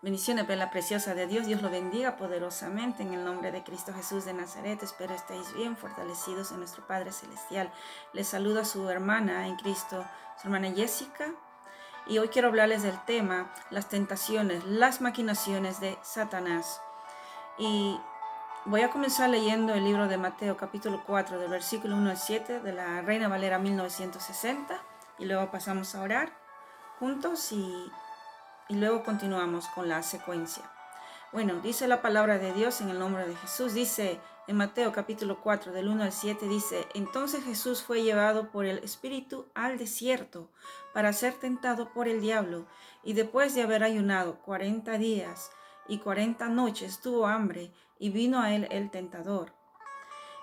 Bendiciones, Pela preciosa de Dios. Dios lo bendiga poderosamente en el nombre de Cristo Jesús de Nazaret. Espero estéis bien fortalecidos en nuestro Padre Celestial. Les saluda su hermana en Cristo, su hermana Jessica. Y hoy quiero hablarles del tema, las tentaciones, las maquinaciones de Satanás. Y voy a comenzar leyendo el libro de Mateo capítulo 4, del versículo 1 al 7 de la Reina Valera 1960. Y luego pasamos a orar juntos y luego continuamos con la secuencia. Bueno, dice la palabra de Dios en el nombre de Jesús. Dice en Mateo capítulo 4 del 1 al 7, dice: Entonces Jesús fue llevado por el Espíritu al desierto para ser tentado por el diablo, y después de haber ayunado 40 días y 40 noches tuvo hambre, y vino a él el tentador.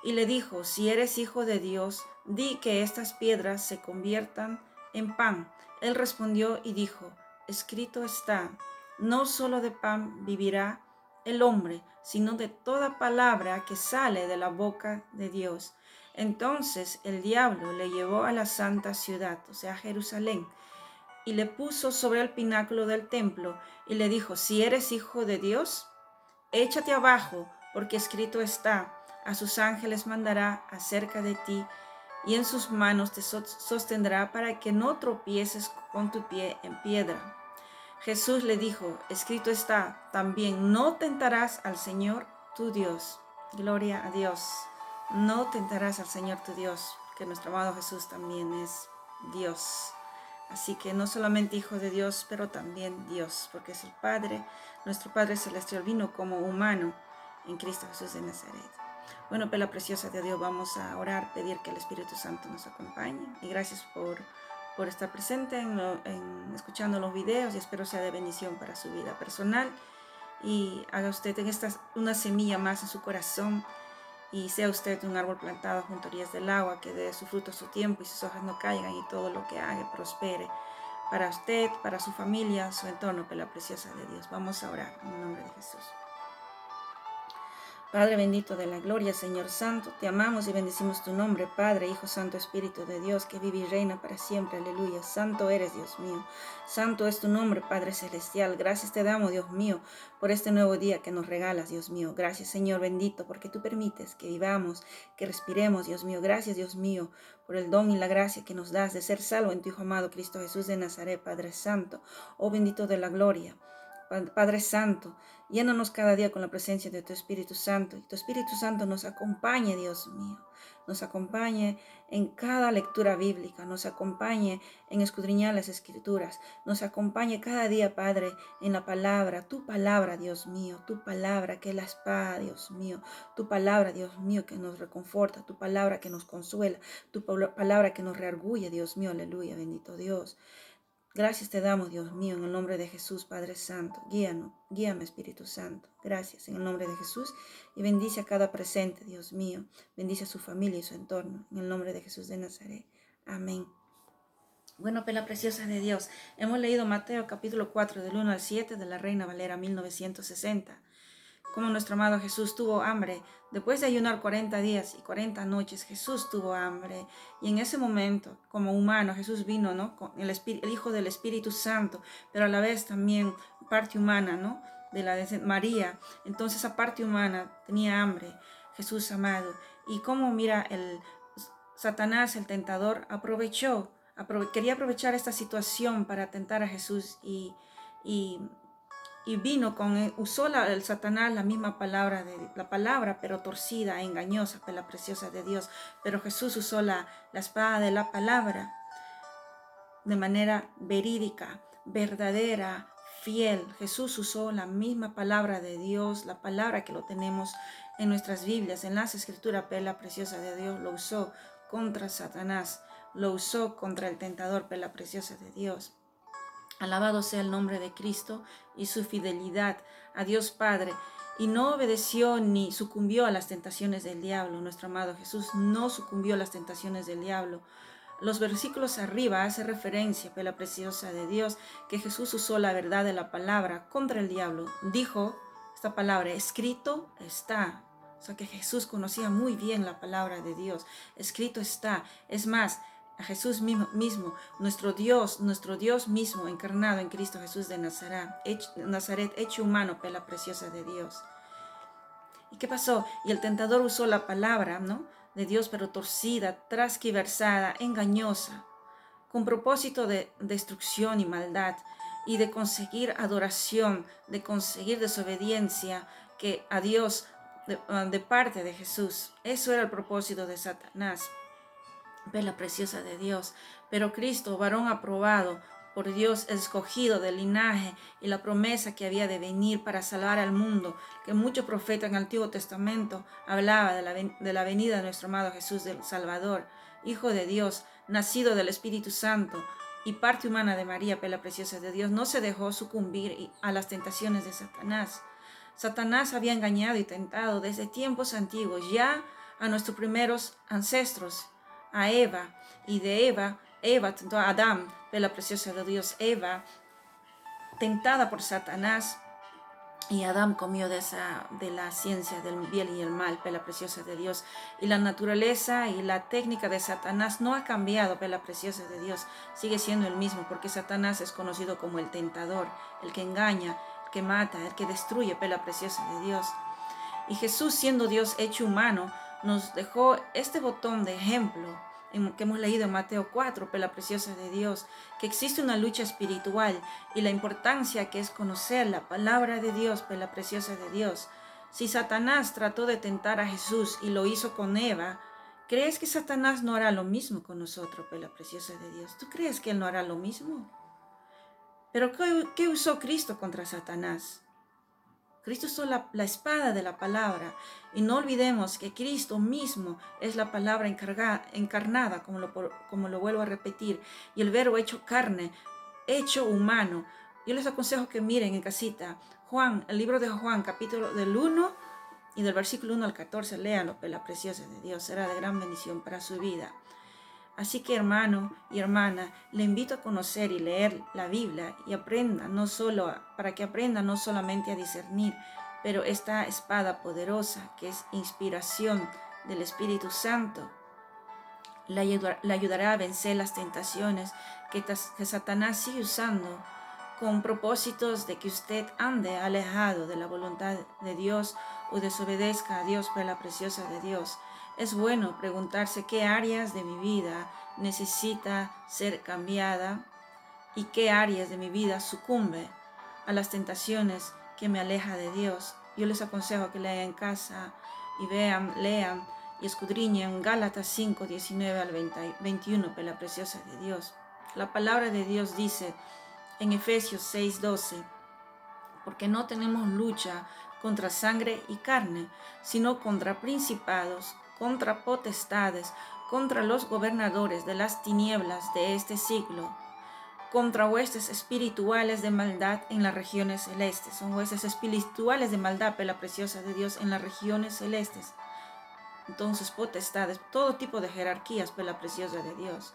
Y le dijo: Si eres hijo de Dios, di que estas piedras se conviertan en pan. Él respondió y dijo: Escrito está, no solo de pan vivirá el hombre, sino de toda palabra que sale de la boca de Dios. Entonces el diablo le llevó a la santa ciudad, o sea, Jerusalén, y le puso sobre el pináculo del templo, y le dijo: Si eres hijo de Dios, échate abajo, porque escrito está: a sus ángeles mandará acerca de ti, y en sus manos te sostendrá para que no tropieces con tu pie en piedra. Jesús le dijo: escrito está también: no tentarás al Señor tu Dios. Gloria a Dios. No tentarás al Señor tu Dios, que nuestro amado Jesús también es Dios. Así que no solamente hijo de Dios, pero también Dios, porque es el Padre. Nuestro Padre Celestial vino como humano en Cristo Jesús de Nazaret. Bueno, Pela preciosa de Dios, vamos a orar, pedir que el Espíritu Santo nos acompañe. Y gracias por estar presente escuchando los videos, y espero sea de bendición para su vida personal. Y haga usted en esta una semilla más en su corazón, y sea usted un árbol plantado junto a orillas del agua, que dé su fruto a su tiempo y sus hojas no caigan, y todo lo que haga prospere para usted, para su familia, su entorno, Pela preciosa de Dios. Vamos a orar en el nombre de Jesús. Padre bendito de la gloria, Señor Santo, te amamos y bendecimos tu nombre, Padre, Hijo, Santo, Espíritu de Dios, que vive y reina para siempre. Aleluya. Santo eres, Dios mío. Santo es tu nombre, Padre Celestial. Gracias te damos, Dios mío, por este nuevo día que nos regalas, Dios mío. Gracias, Señor bendito, porque tú permites que vivamos, que respiremos, Dios mío. Gracias, Dios mío, por el don y la gracia que nos das de ser salvo en tu Hijo amado Cristo Jesús de Nazaret, Padre Santo. Oh bendito de la gloria. Padre Santo, llénanos cada día con la presencia de tu Espíritu Santo, y tu Espíritu Santo nos acompañe, Dios mío, nos acompañe en cada lectura bíblica, nos acompañe en escudriñar las Escrituras, nos acompañe cada día, Padre, en la palabra, tu palabra, Dios mío, tu palabra que es la espada, Dios mío, tu palabra, Dios mío, que nos reconforta, tu palabra que nos consuela, tu palabra que nos reargulle, Dios mío, aleluya, bendito Dios. Gracias te damos, Dios mío, en el nombre de Jesús, Padre Santo. Guíanos, guíame, Espíritu Santo. Gracias, en el nombre de Jesús. Y bendice a cada presente, Dios mío. Bendice a su familia y su entorno, en el nombre de Jesús de Nazaret. Amén. Bueno, Pela preciosa de Dios, hemos leído Mateo capítulo 4, del 1 al 7 de la Reina Valera 1960. Como nuestro amado Jesús tuvo hambre. Después de ayunar 40 días y 40 noches, Jesús tuvo hambre. Y en ese momento, como humano, Jesús vino, ¿no?, con el Hijo del Espíritu Santo, pero a la vez también parte humana, ¿no?, de la de María. Entonces esa parte humana tenía hambre, Jesús amado. Y como mira, el Satanás, el tentador, quería aprovechar esta situación para tentar a Jesús, y usó el Satanás la misma palabra, la palabra, pero torcida, engañosa, la preciosa de Dios. Pero Jesús usó la espada de la palabra de manera verídica, verdadera, fiel. Jesús usó la misma palabra de Dios, la palabra que lo tenemos en nuestras Biblias, en las Escrituras, la preciosa de Dios. Lo usó contra Satanás, lo usó contra el tentador, la preciosa de Dios. Alabado sea el nombre de Cristo y su fidelidad a Dios Padre. Y no obedeció ni sucumbió a las tentaciones del diablo. Nuestro amado Jesús no sucumbió a las tentaciones del diablo. Los versículos arriba hace referencia, la preciosa de Dios, que Jesús usó la verdad de la palabra contra el diablo. Dijo esta palabra: escrito está. O sea que Jesús conocía muy bien la palabra de Dios. Escrito está. Es más, a Jesús mismo, nuestro Dios mismo, encarnado en Cristo Jesús de Nazaret, hecho humano, pela preciosa de Dios. ¿Y qué pasó? Y el tentador usó la palabra, ¿no?, de Dios, pero torcida, transquiversada, engañosa, con propósito de destrucción y maldad, y de conseguir adoración, de conseguir desobediencia que a Dios de parte de Jesús. Eso era el propósito de Satanás. Vela preciosa de Dios. Pero Cristo, varón aprobado por Dios, escogido del linaje y la promesa que había de venir para salvar al mundo, que muchos profetas en el Antiguo Testamento hablaba de la venida de nuestro amado Jesús del Salvador, Hijo de Dios, nacido del Espíritu Santo y parte humana de María, pela preciosa de Dios, no se dejó sucumbir a las tentaciones de Satanás. Satanás había engañado y tentado desde tiempos antiguos ya a nuestros primeros ancestros, a Eva, y de Eva tentó a Adán, pela preciosa de Dios. Eva, tentada por Satanás, y Adán comió de la ciencia del bien y el mal, pela preciosa de Dios. Y la naturaleza y la técnica de Satanás no ha cambiado, pela preciosa de Dios. Sigue siendo el mismo, porque Satanás es conocido como el tentador, el que engaña, el que mata, el que destruye, pela preciosa de Dios. Y Jesús, siendo Dios hecho humano, nos dejó este botón de ejemplo que hemos leído en Mateo 4, pela preciosa de Dios, que existe una lucha espiritual y la importancia que es conocer la palabra de Dios, pela preciosa de Dios. Si Satanás trató de tentar a Jesús y lo hizo con Eva, ¿crees que Satanás no hará lo mismo con nosotros, pela preciosa de Dios? ¿Tú crees que él no hará lo mismo? Pero ¿qué usó Cristo contra Satanás? Cristo usó la espada de la palabra, y no olvidemos que Cristo mismo es la palabra encarnada, como lo vuelvo a repetir, y el verbo hecho carne, hecho humano. Yo les aconsejo que miren en casita Juan, el libro de Juan, capítulo del 1 y del versículo 1 al 14, léanlo, la preciosa de Dios, será de gran bendición para su vida. Así que, hermano y hermana, le invito a conocer y leer la Biblia y aprenda para que aprenda no solamente a discernir, pero esta espada poderosa que es inspiración del Espíritu Santo le ayudará a vencer las tentaciones que Satanás sigue usando con propósitos de que usted ande alejado de la voluntad de Dios o desobedezca a Dios por la preciosa de Dios. Es bueno preguntarse qué áreas de mi vida necesita ser cambiada y qué áreas de mi vida sucumbe a las tentaciones que me aleja de Dios. Yo les aconsejo que lean en casa y lean y escudriñen Gálatas 5, 19 al 21, por la preciosa de Dios. La palabra de Dios dice en Efesios 6, 12, porque no tenemos lucha contra sangre y carne, sino contra principados, contra potestades, contra los gobernadores de las tinieblas de este siglo, contra huestes espirituales de maldad en las regiones celestes. Son huestes espirituales de maldad, por la preciosa de Dios, en las regiones celestes. Entonces, potestades, todo tipo de jerarquías, por la preciosa de Dios.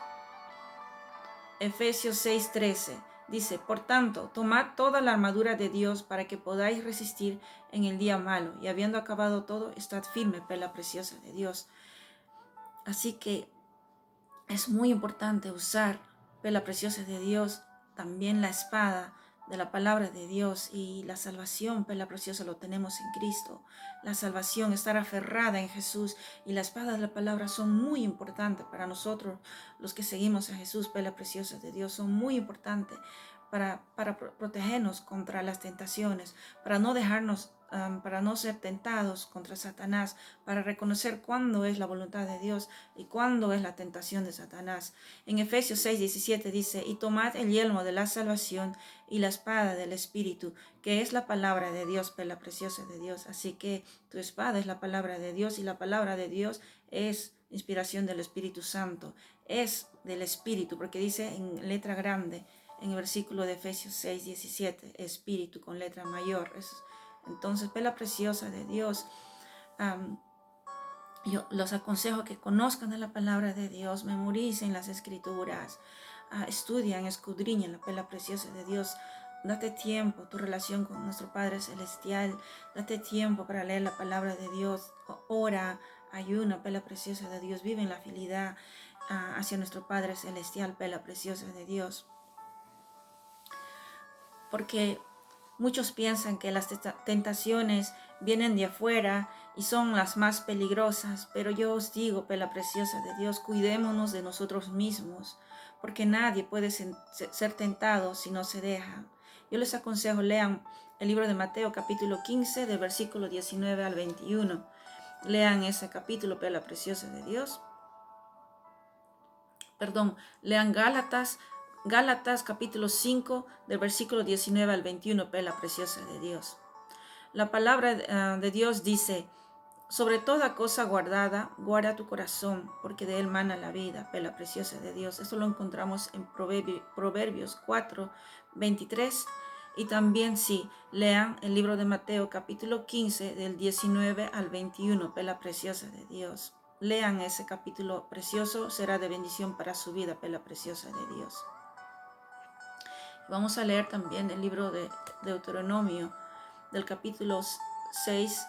Efesios 6:13 dice, por tanto, tomad toda la armadura de Dios para que podáis resistir en el día malo, y habiendo acabado todo, estad firme, por la preciosa de Dios. Así que es muy importante usar, por la preciosa de Dios, también la espada de la palabra de Dios, y la salvación, por la preciosa, lo tenemos en Cristo. La salvación, estar aferrada en Jesús, y la espada de la palabra son muy importantes para nosotros, los que seguimos a Jesús, por la preciosa de Dios, son muy importantes para protegernos contra las tentaciones, para no dejarnos, para no ser tentados contra Satanás, para reconocer cuándo es la voluntad de Dios y cuándo es la tentación de Satanás. En Efesios 6:17 dice, y tomad el yelmo de la salvación y la espada del Espíritu, que es la palabra de Dios, por la preciosa de Dios. Así que tu espada es la palabra de Dios, y la palabra de Dios es inspiración del Espíritu Santo, es del Espíritu, porque dice en letra grande, en el versículo de Efesios 6:17, Espíritu con letra mayor. Entonces, por la preciosa de Dios, yo los aconsejo que conozcan la palabra de Dios, memoricen las escrituras, estudian, escudriñen la perla preciosa de Dios. Date tiempo, tu relación con nuestro Padre Celestial. Date tiempo para leer la palabra de Dios. Ora, ayuna, perla preciosa de Dios. Vive en la fidelidad. hacia nuestro Padre Celestial, perla preciosa de Dios. Porque muchos piensan que las tentaciones vienen de afuera y son las más peligrosas, pero yo os digo, perla preciosa de Dios, cuidémonos de nosotros mismos, porque nadie puede ser tentado si no se deja. Yo les aconsejo, lean el libro de Mateo capítulo 15, del versículo 19 al 21. Lean ese capítulo, perla preciosa de Dios. Lean Gálatas capítulo 5, del versículo 19 al 21, perla preciosa de Dios. La palabra de Dios dice: sobre toda cosa guardada, guarda tu corazón, porque de él mana la vida, perla preciosa de Dios. Esto lo encontramos en Proverbios 4, 23. Y también lean el libro de Mateo capítulo 15, del 19 al 21, perla preciosa de Dios. Lean ese capítulo precioso, será de bendición para su vida, perla preciosa de Dios. Vamos a leer también el libro de Deuteronomio, del capítulo 6,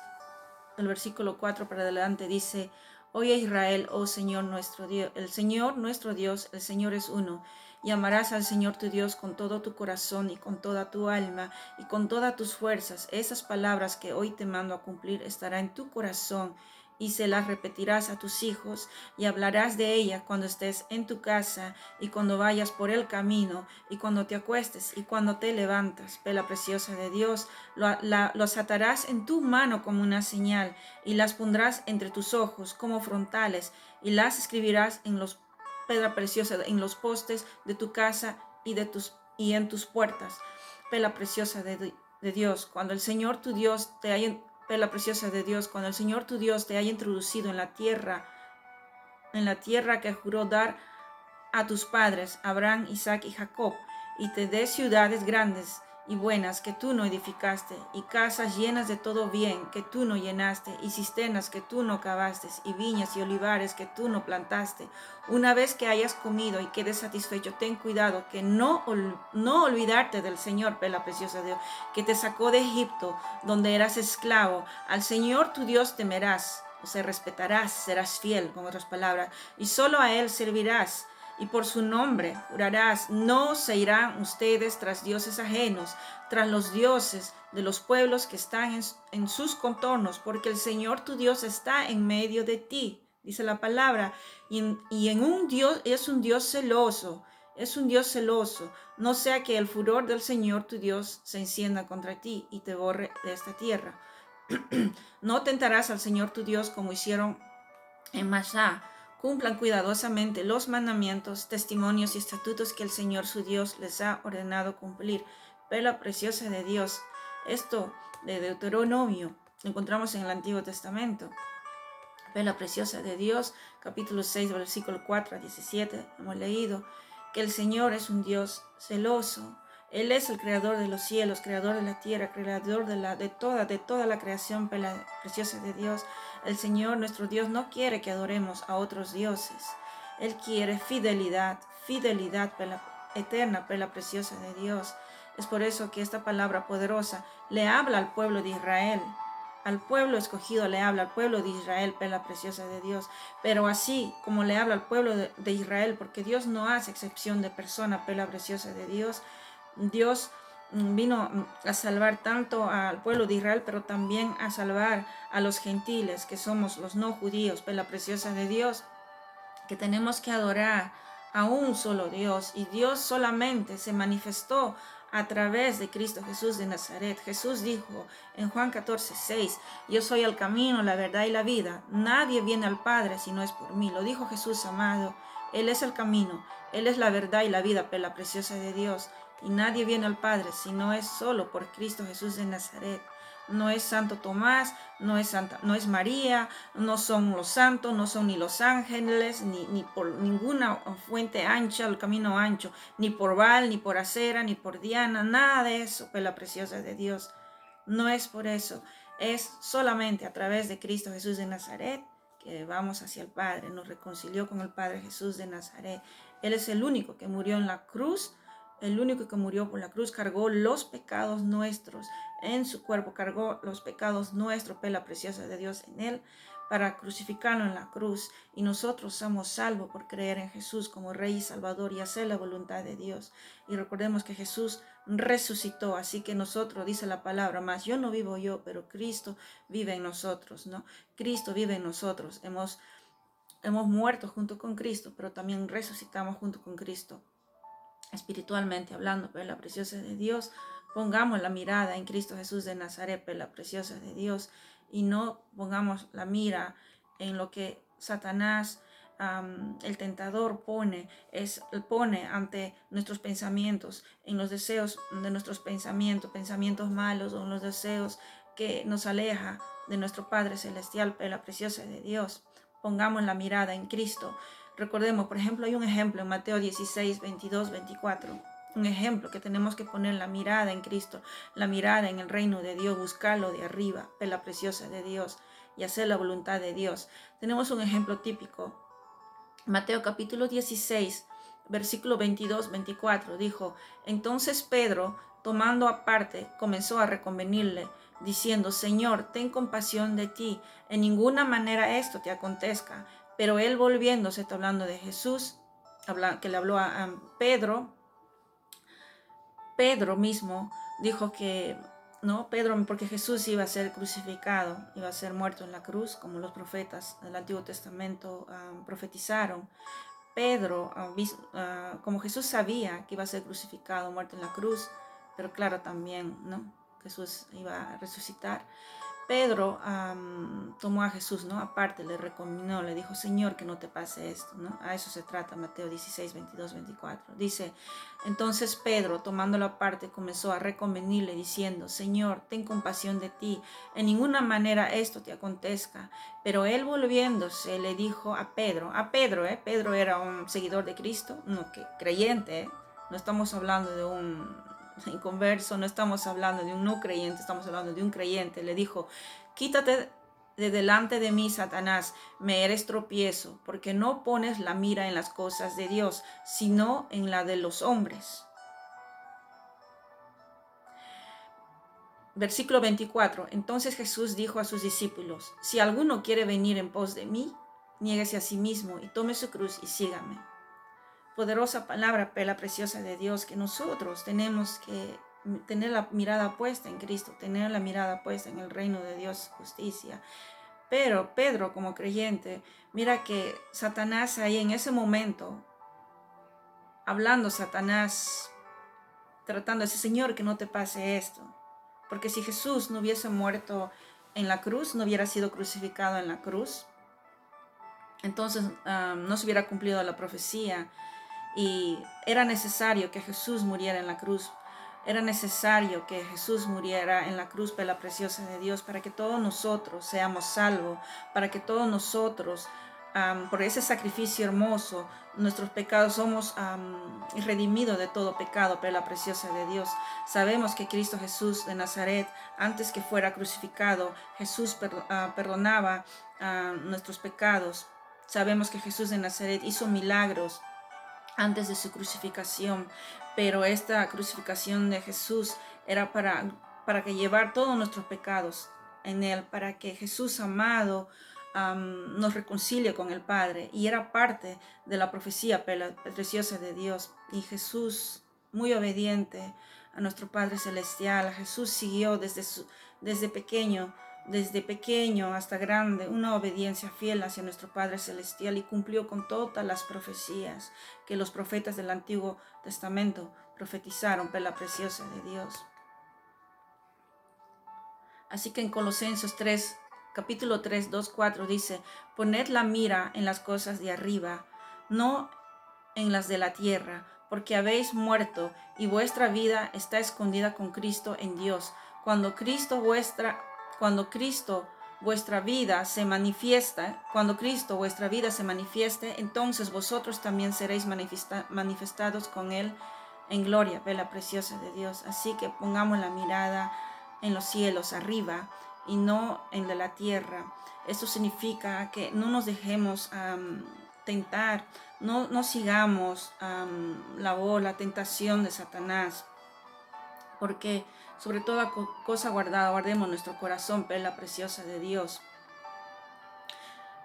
el versículo 4 para adelante. Dice: Oye Israel, oh Señor nuestro Dios, el Señor nuestro Dios, el Señor es uno. Y amarás al Señor tu Dios con todo tu corazón y con toda tu alma y con todas tus fuerzas. Esas palabras que hoy te mando a cumplir estarán en tu corazón, y se las repetirás a tus hijos, y hablarás de ellas cuando estés en tu casa, y cuando vayas por el camino, y cuando te acuestes, y cuando te levantas. Perla preciosa de Dios, los atarás en tu mano como una señal, y las pondrás entre tus ojos como frontales, y las escribirás perla preciosa, en los postes de tu casa y en tus puertas. Perla preciosa de Dios, cuando el Señor tu Dios te haya perla preciosa de Dios, cuando el Señor tu Dios te haya introducido en la tierra que juró dar a tus padres, Abraham, Isaac y Jacob, y te dé ciudades grandes y buenas que tú no edificaste, y casas llenas de todo bien que tú no llenaste, y cisternas que tú no cavaste, y viñas y olivares que tú no plantaste. Una vez que hayas comido y quedes satisfecho, ten cuidado que no olvidarte del Señor, perla preciosa de Dios, que te sacó de Egipto, donde eras esclavo. Al Señor tu Dios temerás, o sea, respetarás, serás fiel, con otras palabras, y solo a Él servirás. Y por su nombre jurarás: no se irán ustedes tras dioses ajenos, tras los dioses de los pueblos que están en sus contornos, porque el Señor tu Dios está en medio de ti, dice la palabra, y en un Dios, es un Dios celoso, no sea que el furor del Señor tu Dios se encienda contra ti y te borre de esta tierra. No tentarás al Señor tu Dios como hicieron en Masá. Cumplan cuidadosamente los mandamientos, testimonios y estatutos que el Señor su Dios les ha ordenado cumplir. Perla preciosa de Dios. Esto de Deuteronomio lo encontramos en el Antiguo Testamento. Perla preciosa de Dios, capítulo 6, versículo 4 a 17. Hemos leído que el Señor es un Dios celoso. Él es el creador de los cielos, creador de la tierra, creador de toda la creación, perla preciosa de Dios. El Señor, nuestro Dios, no quiere que adoremos a otros dioses. Él quiere fidelidad eterna, perla preciosa de Dios. Es por eso que esta palabra poderosa le habla al pueblo de Israel. Al pueblo escogido le habla, al pueblo de Israel, perla preciosa de Dios. Pero así como le habla al pueblo de Israel, porque Dios no hace excepción de persona, perla preciosa de Dios. Dios vino a salvar tanto al pueblo de Israel, pero también a salvar a los gentiles, que somos los no judíos, perla preciosa de Dios, que tenemos que adorar a un solo Dios. Y Dios solamente se manifestó a través de Cristo Jesús de Nazaret. Jesús dijo en Juan 14, 6, yo soy el camino, la verdad y la vida. Nadie viene al Padre si no es por mí. Lo dijo Jesús, amado. Él es el camino, Él es la verdad y la vida, perla preciosa de Dios. Y nadie viene al Padre si no es solo por Cristo Jesús de Nazaret. No es Santo Tomás, no es María, no son los santos, no son ni los ángeles, ni por ninguna fuente ancha, el camino ancho, ni por Baal, ni por Acera, ni por Diana, nada de eso, perla preciosa de Dios. No es por eso, es solamente a través de Cristo Jesús de Nazaret que vamos hacia el Padre. Nos reconcilió con el Padre Jesús de Nazaret. Él es el único que murió en la cruz. El único que murió por la cruz, cargó los pecados nuestros en su cuerpo, cargó los pecados nuestros, perla preciosa de Dios en él, para crucificarlo en la cruz, y nosotros somos salvos por creer en Jesús como Rey y Salvador y hacer la voluntad de Dios. Y recordemos que Jesús resucitó, así que nosotros, dice la palabra, más yo no vivo yo, pero Cristo vive en nosotros, ¿no? Cristo vive en nosotros. Hemos muerto junto con Cristo, pero también resucitamos junto con Cristo, espiritualmente hablando, pero la preciosa de Dios. Pongamos la mirada en Cristo Jesús de Nazaret, pero la preciosa de Dios, y no pongamos la mira en lo que Satanás, el tentador, pone ante nuestros pensamientos, en los deseos de nuestros pensamientos malos, o en los deseos que nos aleja de nuestro Padre Celestial, pero la preciosa de Dios. Pongamos la mirada en Cristo. Recordemos, por ejemplo, hay un ejemplo en Mateo 16, 22, 24. Un ejemplo que tenemos que poner la mirada en Cristo, la mirada en el reino de Dios, buscarlo de arriba, ver la preciosa de Dios y hacer la voluntad de Dios. Tenemos un ejemplo típico. Mateo capítulo 16, versículo 22, 24, dijo: entonces Pedro, tomando aparte, comenzó a reconvenirle, diciendo: Señor, ten compasión de ti, en ninguna manera esto te acontezca. Pero él, volviéndose, está hablando de Jesús, que le habló a Pedro. Pedro mismo dijo que no, Pedro, porque Jesús iba a ser crucificado, iba a ser muerto en la cruz, como los profetas del Antiguo Testamento profetizaron. Pedro, como Jesús sabía que iba a ser crucificado, muerto en la cruz, pero claro también, ¿no? Jesús iba a resucitar. Pedro tomó a Jesús, ¿no? Aparte, le recomendó, le dijo: Señor, que no te pase esto, ¿no? A eso se trata Mateo 16, 22, 24. Dice: entonces Pedro, tomándolo aparte, comenzó a reconvenirle, diciendo: Señor, ten compasión de ti, en ninguna manera esto te acontezca. Pero él, volviéndose, le dijo a Pedro, Pedro era un seguidor de Cristo, no, que creyente, no estamos hablando de un inconverso, no estamos hablando de un no creyente, estamos hablando de un creyente. Le dijo: quítate de delante de mí, Satanás, me eres tropiezo, porque no pones la mira en las cosas de Dios, sino en la de los hombres. Versículo 24. Entonces Jesús dijo a sus discípulos: si alguno quiere venir en pos de mí, niéguese a sí mismo y tome su cruz y sígame. Poderosa palabra, perla preciosa de Dios, que nosotros tenemos que tener la mirada puesta en Cristo, tener la mirada puesta en el reino de Dios, justicia. Pero Pedro, como creyente, mira que Satanás ahí en ese momento, hablando Satanás, tratando a ese: Señor, que no te pase esto. Porque si Jesús no hubiese muerto en la cruz, no hubiera sido crucificado en la cruz, entonces no se hubiera cumplido la profecía. Y era necesario que Jesús muriera en la cruz. Era necesario que Jesús muriera en la cruz por la preciosa de Dios, para que todos nosotros seamos salvos, para que todos nosotros, por ese sacrificio hermoso, nuestros pecados somos redimidos de todo pecado por la preciosa de Dios. Sabemos que Cristo Jesús de Nazaret, antes que fuera crucificado, Jesús perdonaba nuestros pecados. Sabemos que Jesús de Nazaret hizo milagros antes de su crucificación, pero esta crucificación de Jesús era para que llevar todos nuestros pecados en él, para que Jesús amado nos reconcilie con el Padre, y era parte de la profecía preciosa de Dios. Y Jesús, muy obediente a nuestro Padre Celestial, Jesús siguió desde pequeño hasta grande, una obediencia fiel hacia nuestro Padre Celestial, y cumplió con todas las profecías que los profetas del Antiguo Testamento profetizaron por la preciosa de Dios. Así que en Colosenses 3, capítulo 3, 2, 4 dice: poned la mira en las cosas de arriba, no en las de la tierra, porque habéis muerto y vuestra vida está escondida con Cristo en Dios. Cuando Cristo vuestra vida se manifieste, entonces vosotros también seréis manifestados con él en gloria, ve la preciosa de Dios. Así que pongamos la mirada en los cielos arriba y no en la tierra. Esto significa que no nos dejemos tentar, no sigamos la tentación de Satanás, porque sobre toda cosa guardada, guardemos nuestro corazón, perla preciosa de Dios.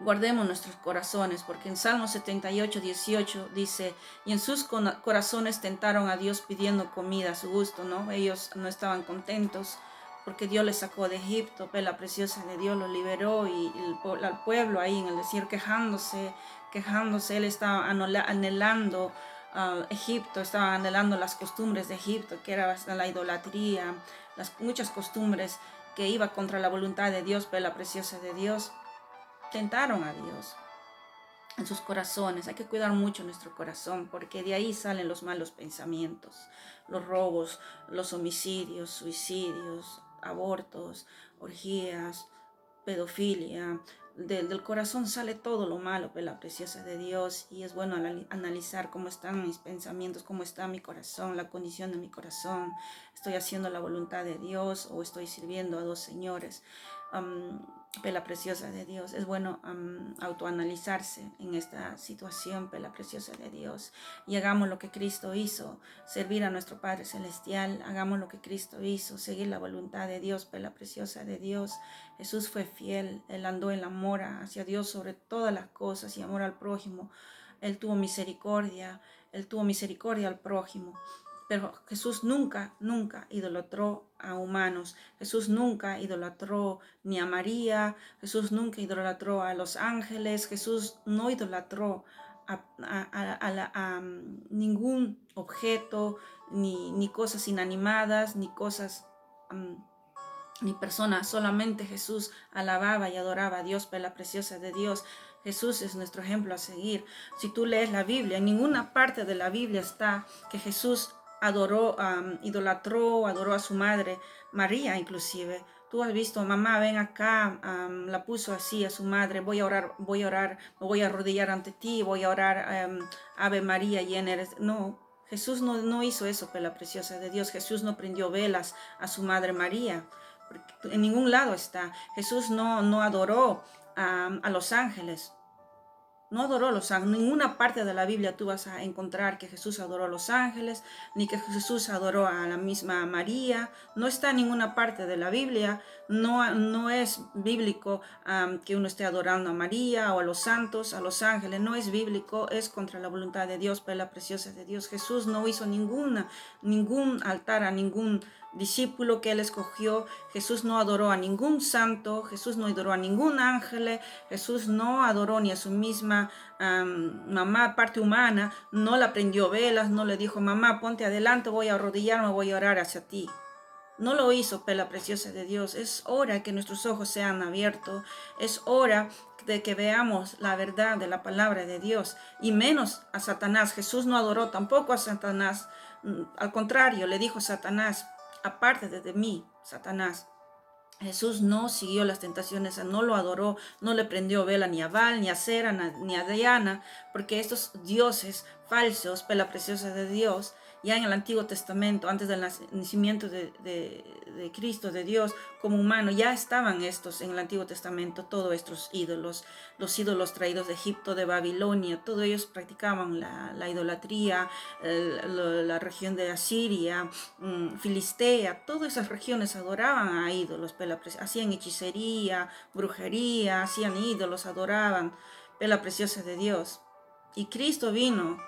Guardemos nuestros corazones, porque en Salmo 78, 18 dice, y en sus corazones tentaron a Dios pidiendo comida a su gusto, ¿no? Ellos no estaban contentos porque Dios les sacó de Egipto, la preciosa de Dios los liberó y al pueblo ahí en el desierto quejándose, él estaba anhelando Egipto, estaba anhelando las costumbres de Egipto, que era la idolatría, muchas costumbres que iba contra la voluntad de Dios, la preciosa de Dios. Tentaron a Dios en sus corazones. Hay que cuidar mucho nuestro corazón porque de ahí salen los malos pensamientos, los robos, los homicidios, suicidios, abortos, orgías, pedofilia. Del corazón sale todo lo malo, la preciosa de Dios, y es bueno analizar cómo están mis pensamientos, cómo está mi corazón, la condición de mi corazón. Estoy haciendo la voluntad de Dios o estoy sirviendo a dos señores. La preciosa de Dios. Es bueno autoanalizarse en esta situación, la preciosa de Dios. Y hagamos lo que Cristo hizo, servir a nuestro Padre Celestial. Hagamos lo que Cristo hizo, seguir la voluntad de Dios, la preciosa de Dios. Jesús fue fiel, Él andó en el amor hacia Dios sobre todas las cosas y amor al prójimo. Él tuvo misericordia al prójimo. Pero Jesús nunca idolatró a humanos. Jesús nunca idolatró ni a María. Jesús nunca idolatró a los ángeles. Jesús no idolatró a ningún objeto, ni cosas inanimadas, ni cosas, ni personas. Solamente Jesús alababa y adoraba a Dios, la preciosa de Dios. Jesús es nuestro ejemplo a seguir. Si tú lees la Biblia, en ninguna parte de la Biblia está que Jesús adoró, idolatró, adoró a su madre, María inclusive. Tú has visto, mamá, ven acá, la puso así a su madre, voy a orar, me voy a arrodillar ante ti, voy a orar, Ave María, llena eres. No, Jesús no hizo eso, la preciosa de Dios. Jesús no prendió velas a su madre María. En ningún lado está. Jesús no adoró a los ángeles. No adoró a los ángeles. En ninguna parte de la Biblia tú vas a encontrar que Jesús adoró a los ángeles, ni que Jesús adoró a la misma María. No está en ninguna parte de la Biblia. No es bíblico que uno esté adorando a María o a los santos, a los ángeles. No es bíblico, es contra la voluntad de Dios, la preciosa de Dios. Jesús no hizo ningún altar a ningún discípulo que él escogió. Jesús no adoró a ningún santo, Jesús no adoró a ningún ángel, Jesús no adoró ni a su misma mamá, parte humana, no la prendió velas, no le dijo, mamá, ponte adelante, voy a arrodillarme, voy a orar hacia ti. No lo hizo, la preciosa de Dios. Es hora que nuestros ojos sean abiertos, es hora de que veamos la verdad de la palabra de Dios, y menos a Satanás. Jesús no adoró tampoco a Satanás, al contrario, le dijo Satanás, aparte de mí, Satanás. Jesús no siguió las tentaciones, no lo adoró, no le prendió vela ni a Baal, ni a Cera, ni a Diana, porque estos dioses falsos, la preciosa de Dios, ya en el Antiguo Testamento, antes del nacimiento de Cristo, de Dios, como humano, ya estaban estos en el Antiguo Testamento, todos estos ídolos, los ídolos traídos de Egipto, de Babilonia, todos ellos practicaban la idolatría, la región de Asiria, Filistea, todas esas regiones adoraban a ídolos, hacían hechicería, brujería, hacían ídolos, adoraban, la preciosa de Dios. Y Cristo vino,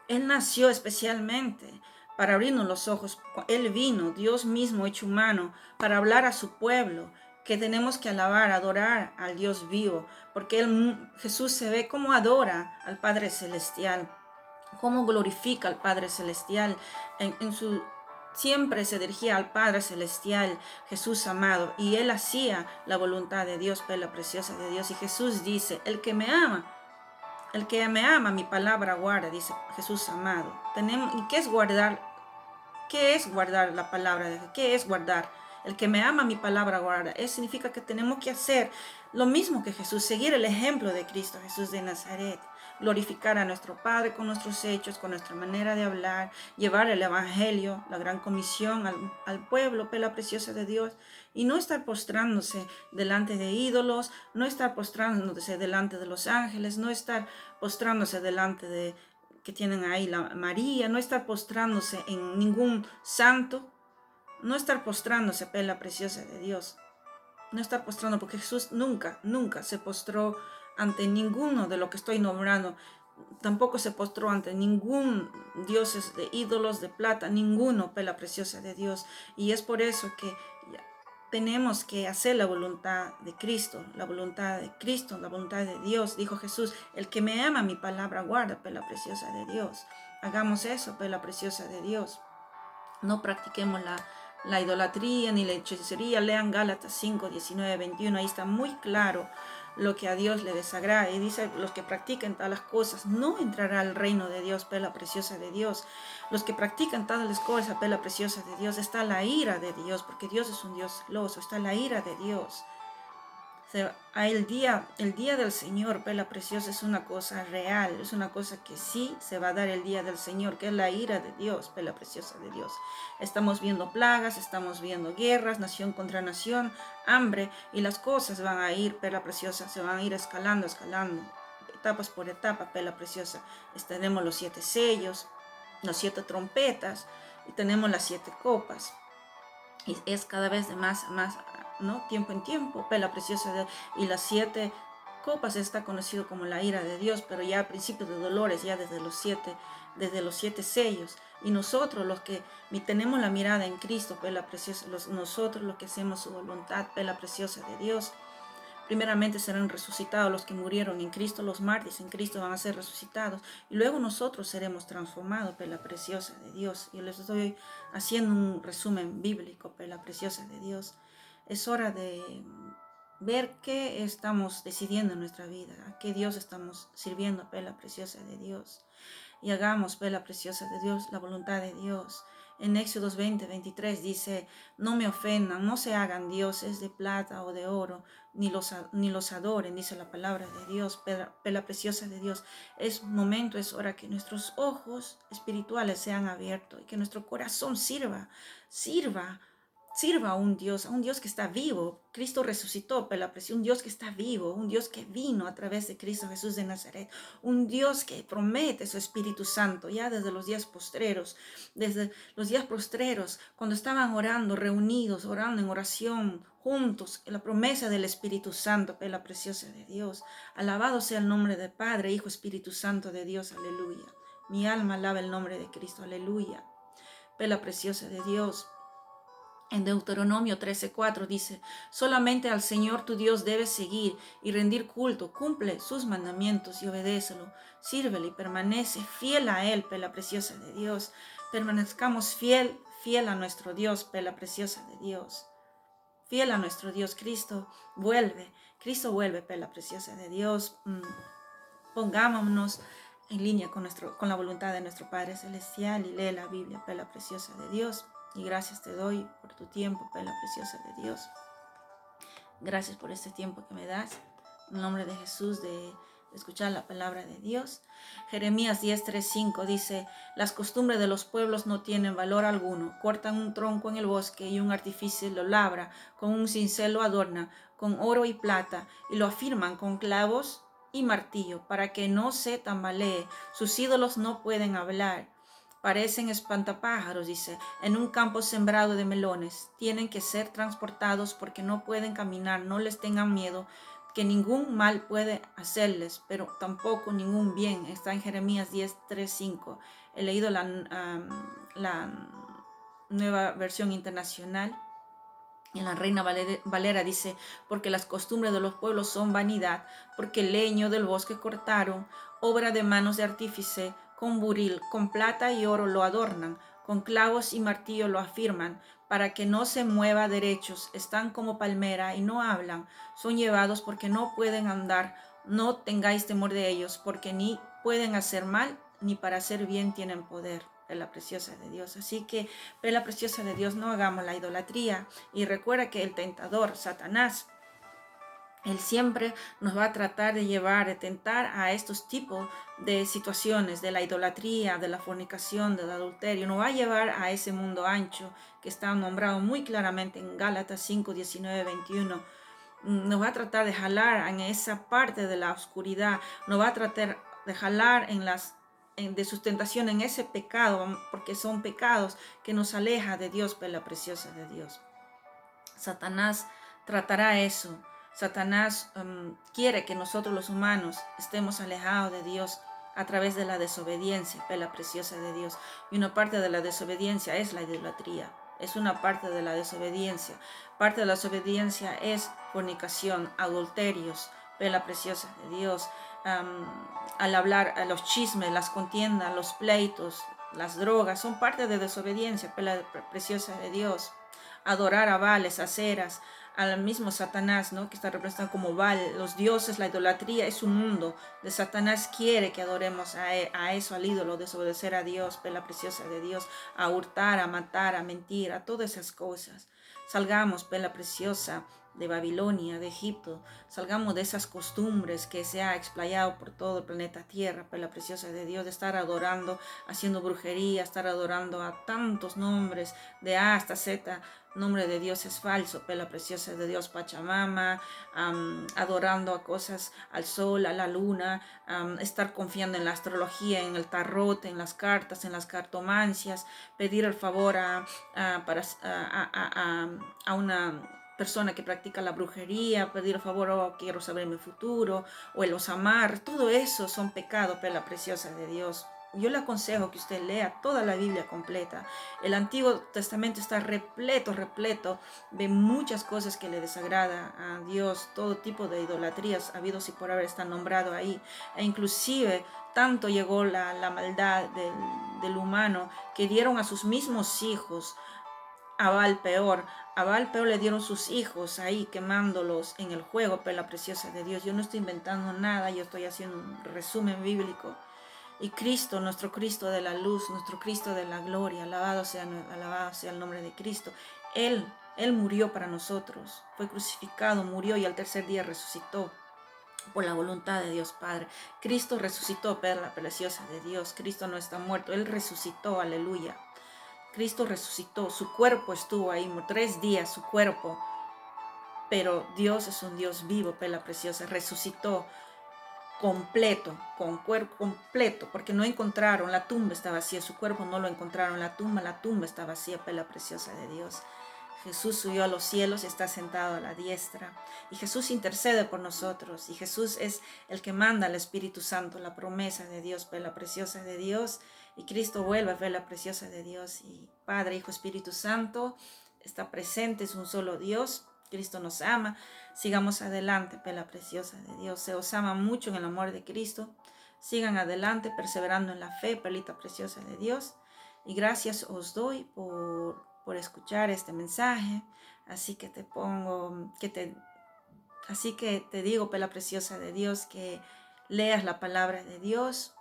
Él nació especialmente para abrirnos los ojos. Él vino, Dios mismo hecho humano, para hablar a su pueblo, que tenemos que alabar, adorar al Dios vivo, porque Jesús se ve cómo adora al Padre Celestial, cómo glorifica al Padre Celestial. Siempre se dirigía al Padre Celestial, Jesús amado, y Él hacía la voluntad de Dios, la preciosa de Dios. Y Jesús dice, el que me ama, mi palabra guarda, dice Jesús amado. ¿Y qué es guardar? ¿Qué es guardar la palabra de Dios? ¿Qué es guardar? El que me ama, mi palabra guarda. Eso significa que tenemos que hacer lo mismo que Jesús, seguir el ejemplo de Cristo Jesús de Nazaret, glorificar a nuestro Padre con nuestros hechos, con nuestra manera de hablar, llevar el Evangelio, la gran comisión al pueblo, la preciosa de Dios, y no estar postrándose delante de ídolos, no estar postrándose delante de los ángeles, no estar postrándose delante de que tienen ahí la María, no estar postrándose en ningún santo, no estar postrándose, la preciosa de Dios. no estar postrando, porque Jesús nunca se postró ante ninguno de lo que estoy nombrando. Tampoco se postró ante ningún dioses de ídolos de plata, ninguno, pela preciosa de Dios. Y es por eso que tenemos que hacer la voluntad de Cristo, la voluntad de Cristo, la voluntad de Dios. Dijo Jesús, el que me ama mi palabra guarda, pela preciosa de Dios. Hagamos eso, pela preciosa de Dios. No practiquemos la idolatría ni la hechicería. Lean Gálatas 5, 19, 21. Ahí está muy claro lo que a Dios le desagrada. Y dice, los que practiquen tales cosas no entrará al reino de Dios, pela preciosa de Dios. Los que practican tales cosas, pela preciosa de Dios, está la ira de Dios, porque Dios es un Dios celoso, está la ira de Dios. El día del Señor, pela preciosa, es una cosa real, es una cosa que sí se va a dar el día del Señor, que es la ira de Dios, pela preciosa de Dios. Estamos viendo plagas, estamos viendo guerras, nación contra nación, hambre, y las cosas van a ir, pela preciosa, se van a ir escalando, etapas por etapa, pela preciosa. Tenemos los 7 sellos, las 7 trompetas, y tenemos las 7 copas. Y es cada vez de más, ¿no? Tiempo en tiempo, pela preciosa de Dios. Y las 7 copas está conocido como la ira de Dios, pero ya a principios de dolores, ya desde los 7 sellos. Y nosotros los que tenemos la mirada en Cristo, pela preciosa, nosotros los que hacemos su voluntad, pela preciosa de Dios, primeramente serán resucitados los que murieron en Cristo, los mártires en Cristo van a ser resucitados. Y luego nosotros seremos transformados por la preciosa de Dios. Y les estoy haciendo un resumen bíblico por la preciosa de Dios. Es hora de ver qué estamos decidiendo en nuestra vida, a qué Dios estamos sirviendo por la preciosa de Dios. Y hagamos por la preciosa de Dios la voluntad de Dios. En Éxodos 20, 23 dice, no me ofendan, no se hagan dioses de plata o de oro, ni los adoren, dice la palabra de Dios, la preciosa de Dios. Es momento, es hora que nuestros ojos espirituales sean abiertos y que nuestro corazón sirva a un Dios que está vivo. Cristo resucitó, un Dios que está vivo, un Dios que vino a través de Cristo Jesús de Nazaret, un Dios que promete su Espíritu Santo ya desde los días postreros, cuando estaban orando, reunidos, orando en oración, juntos, en la promesa del Espíritu Santo, la preciosa de Dios. Alabado sea el nombre del Padre, Hijo, Espíritu Santo de Dios, aleluya. Mi alma alaba el nombre de Cristo, aleluya. La preciosa de Dios. En Deuteronomio 13:4 dice, solamente al Señor tu Dios debes seguir y rendir culto, cumple sus mandamientos y obedécelo, sírvele y permanece fiel a Él, la preciosa de Dios. Permanezcamos fiel a nuestro Dios, la preciosa de Dios. Fiel a nuestro Dios, Cristo vuelve, la preciosa de Dios. Pongámonos en línea con la voluntad de nuestro Padre Celestial y lee la Biblia, la preciosa de Dios. Y gracias te doy por tu tiempo, la preciosa de Dios. Gracias por este tiempo que me das. En nombre de Jesús, de escuchar la palabra de Dios. Jeremías 10:3-5 dice, las costumbres de los pueblos no tienen valor alguno. Cortan un tronco en el bosque y un artífice lo labra, con un cincel lo adorna, con oro y plata, y lo afirman con clavos y martillo, para que no se tambalee. Sus ídolos no pueden hablar. Parecen espantapájaros, dice, en un campo sembrado de melones. Tienen que ser transportados porque no pueden caminar, no les tengan miedo, que ningún mal puede hacerles, pero tampoco ningún bien. Está en Jeremías 10:3-5. He leído la nueva versión internacional. En la Reina Valera dice, porque las costumbres de los pueblos son vanidad, porque el leño del bosque cortaron, obra de manos de artífice, con buril, con plata y oro lo adornan, con clavos y martillo lo afirman, para que no se mueva derechos, están como palmera y no hablan, son llevados porque no pueden andar, no tengáis temor de ellos, porque ni pueden hacer mal, ni para hacer bien tienen poder. La preciosa de Dios. Así que, la preciosa de Dios, no hagamos la idolatría. Y recuerda que el tentador, Satanás, él siempre nos va a tratar de llevar, de tentar a estos tipos de situaciones, de la idolatría, de la fornicación, del adulterio. Nos va a llevar a ese mundo ancho que está nombrado muy claramente en Gálatas 5, 19, 21. Nos va a tratar de jalar en esa parte de la oscuridad. Nos va a tratar de jalar de sustentación en ese pecado, porque son pecados que nos aleja de Dios, la preciosa de Dios. Satanás tratará eso. Satanás quiere que nosotros los humanos estemos alejados de Dios a través de la desobediencia, la preciosa de Dios. Y una parte de la desobediencia es la idolatría. Es una parte de la desobediencia. Parte de la desobediencia es fornicación, adulterios, la preciosa de Dios. Al hablar, a los chismes, las contiendas, los pleitos, las drogas, son parte de desobediencia, la preciosa de Dios. Adorar a Baales, a Ceras, al mismo Satanás, ¿no? Que está representado como Baal, los dioses, la idolatría es un mundo de Satanás. Quiere que adoremos a eso, al ídolo, desobedecer a Dios, la preciosa de Dios, a hurtar, a matar, a mentir, a todas esas cosas. Salgamos, la preciosa, de Babilonia, de Egipto. Salgamos de esas costumbres que se ha explayado por todo el planeta Tierra, la preciosa de Dios, de estar adorando, haciendo brujería, estar adorando a tantos nombres, de A hasta Z. Nombre de Dios es falso, la preciosa de Dios, Pachamama, adorando a cosas, al sol, a la luna, estar confiando en la astrología, en el tarot, en las cartas, en las cartomancias, pedir el favor a una persona que practica la brujería, pedir el favor, oh, quiero saber mi futuro, o el osamar. Todo eso son pecados, la preciosa de Dios. Yo le aconsejo que usted lea toda la Biblia completa. El Antiguo Testamento está repleto de muchas cosas que le desagrada a Dios. Todo tipo de idolatrías habidos y por haber está nombrado ahí. E inclusive tanto llegó la maldad del humano que dieron a sus mismos hijos a Baal Peor. A Baal Peor le dieron sus hijos ahí quemándolos en el juego, la preciosa de Dios. Yo no estoy inventando nada, yo estoy haciendo un resumen bíblico. Y Cristo, nuestro Cristo de la luz, nuestro Cristo de la gloria, alabado sea el nombre de Cristo. Él murió para nosotros, fue crucificado, murió y al tercer día resucitó por la voluntad de Dios Padre. Cristo resucitó, la preciosa de Dios. Cristo no está muerto, Él resucitó, aleluya. Cristo resucitó, su cuerpo estuvo ahí 3 días, su cuerpo. Pero Dios es un Dios vivo, la preciosa, resucitó completo, con cuerpo completo, porque no encontraron, la tumba está vacía, su cuerpo no lo encontraron, la tumba está vacía, la preciosa de Dios. Jesús subió a los cielos y está sentado a la diestra. Y Jesús intercede por nosotros. Y Jesús es el que manda al Espíritu Santo, la promesa de Dios, la preciosa de Dios. Y Cristo vuelve a ver la preciosa de Dios. Y Padre, Hijo, Espíritu Santo está presente, es un solo Dios. Cristo nos ama. Sigamos adelante, la preciosa de Dios. Se os ama mucho en el amor de Cristo. Sigan adelante, perseverando en la fe, perlita preciosa de Dios. Y gracias os doy por escuchar este mensaje. Así que te digo, la preciosa de Dios, que leas la palabra de Dios,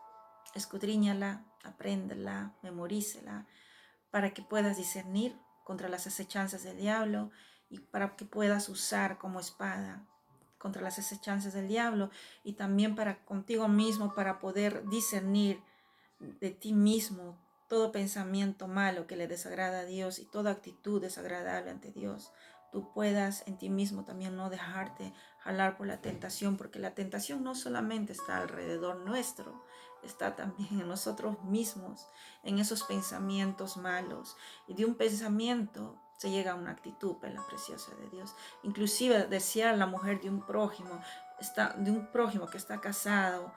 escudriñala, apréndela, memorícela, para que puedas discernir contra las acechanzas del diablo y para que puedas usar como espada contra las acechanzas del diablo, y también para contigo mismo, para poder discernir de ti mismo todo pensamiento malo que le desagrada a Dios y toda actitud desagradable ante Dios. Tú puedas en ti mismo también no dejarte jalar por la tentación, porque la tentación no solamente está alrededor nuestro, está también en nosotros mismos, en esos pensamientos malos. Y de un pensamiento se llega a una actitud, la preciosa de Dios. Inclusive desear la mujer de un prójimo que está casado,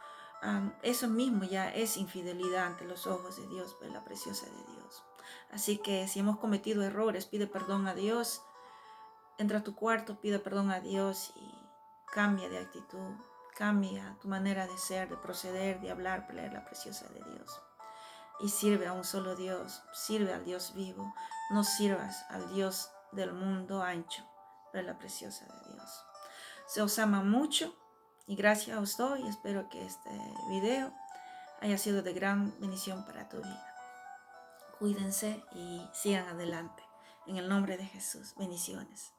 eso mismo ya es infidelidad ante los ojos de Dios, la preciosa de Dios. Así que si hemos cometido errores, pide perdón a Dios. Entra a tu cuarto, pide perdón a Dios y cambia de actitud, cambia tu manera de ser, de proceder, de hablar, la preciosa de Dios. Y sirve a un solo Dios, sirve al Dios vivo, no sirvas al Dios del mundo ancho, la preciosa de Dios. Se os ama mucho y gracias os doy. Espero que este video haya sido de gran bendición para tu vida. Cuídense y sigan adelante. En el nombre de Jesús, bendiciones.